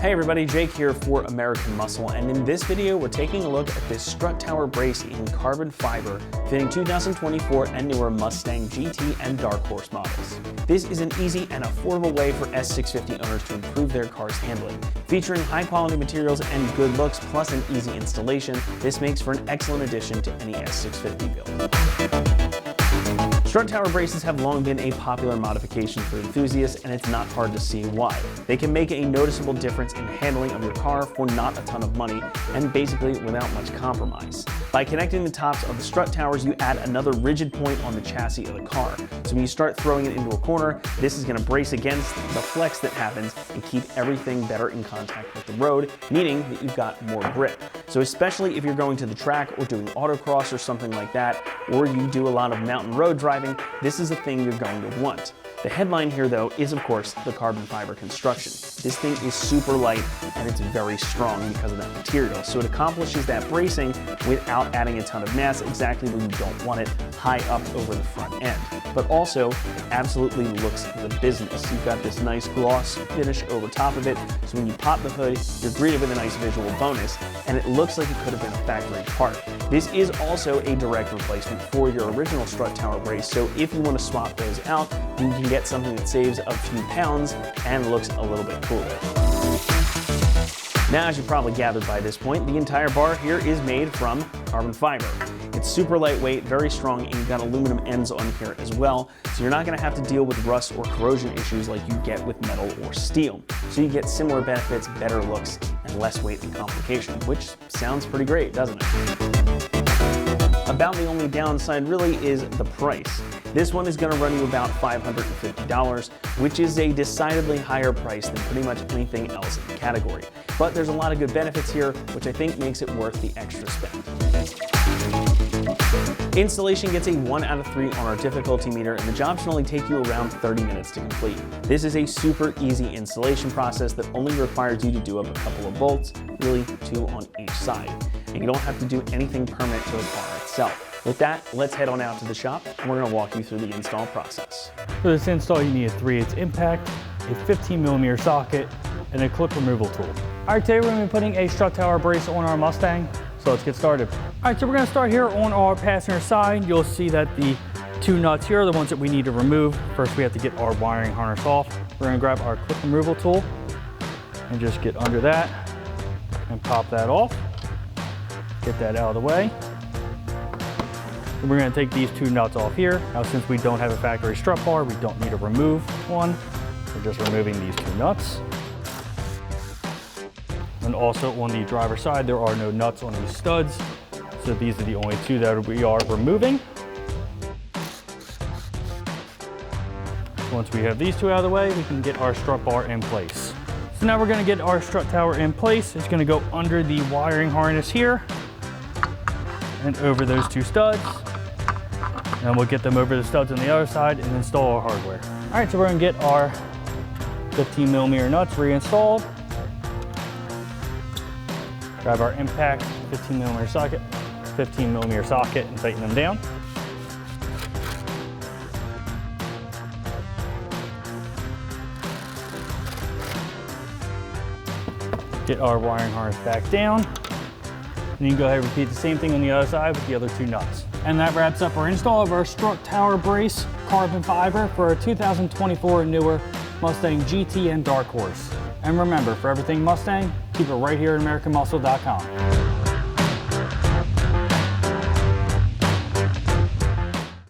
Hey everybody, Jake here for American Muscle, and in this video we're taking a look at this Strut Tower Brace in carbon fiber fitting 2024 and newer Mustang GT and Dark Horse models. This is an easy and affordable way for S650 owners to improve their car's handling. Featuring high quality materials and good looks plus an easy installation, this makes for an excellent addition to any S650 build. Strut Tower braces have long been a popular modification for enthusiasts, and it's not hard to see why. They can make a noticeable difference in handling of your car for not a ton of money and basically without much compromise. By connecting the tops of the strut towers, you add another rigid point on the chassis of the car. So when you start throwing it into a corner, this is going to brace against the flex that happens and keep everything better in contact with the road, meaning that you've got more grip. So especially if you're going to the track or doing autocross or something like that, or you do a lot of mountain road driving, this is a thing you're going to want. The headline here though is of course the carbon fiber construction. This thing is super light and it's very strong because of that material. So it accomplishes that bracing without adding a ton of mass exactly where you don't want it, high up over the front end. But also, it absolutely looks the business. You've got this nice gloss finish over top of it, so when you pop the hood, you're greeted with a nice visual bonus, and it looks like it could have been a factory part. This is also a direct replacement for your original Strut Tower brace, so if you want to swap those out, you can get something that saves a few pounds and looks a little bit cooler. Now, as you probably gathered by this point, the entire bar here is made from carbon fiber. It's super lightweight, very strong, and you've got aluminum ends on here as well, so you're not going to have to deal with rust or corrosion issues like you get with metal or steel. So you get similar benefits, better looks, and less weight and complication, which sounds pretty great, doesn't it? About the only downside really is the price. This one is going to run you about $550, which is a decidedly higher price than pretty much anything else in the category. But there's a lot of good benefits here, which I think makes it worth the extra spend. Installation gets a 1 out of 3 on our difficulty meter, and the job should only take you around 30 minutes to complete. This is a super easy installation process that only requires you to do up a couple of bolts, really 2 on each side. And you don't have to do anything permanent to the car itself. With that, let's head on out to the shop, and we're going to walk you through the install process. For this install, you need a 3/8 impact, a 15mm socket, and a clip removal tool. All right, today we're going to be putting a Strut Tower brace on our Mustang, so let's get started. All right, so we're going to start here on our passenger side. You'll see that the 2 nuts here are the ones that we need to remove. First, we have to get our wiring harness off. We're going to grab our clip removal tool and just get under that and pop that off. Get that out of the way. And we're going to take these 2 nuts off here. Now, since we don't have a factory strut bar, we don't need to remove one. We're just removing these 2 nuts. And also on the driver's side, there are no nuts on these studs. So these are the only 2 that we are removing. Once we have these 2 out of the way, we can get our strut bar in place. So now we're going to get our strut tower in place. It's going to go under the wiring harness here and over those 2 studs. And we'll get them over the studs on the other side and install our hardware. All right, so we're going to get our 15mm nuts reinstalled. Grab our impact 15mm socket and tighten them down. Get our wiring harness back down. And you can go ahead and repeat the same thing on the other side with the other 2 nuts. And that wraps up our install of our Strut Tower Brace carbon fiber for our 2024 and newer Mustang GT and Dark Horse. And remember, for everything Mustang, keep it right here at AmericanMuscle.com.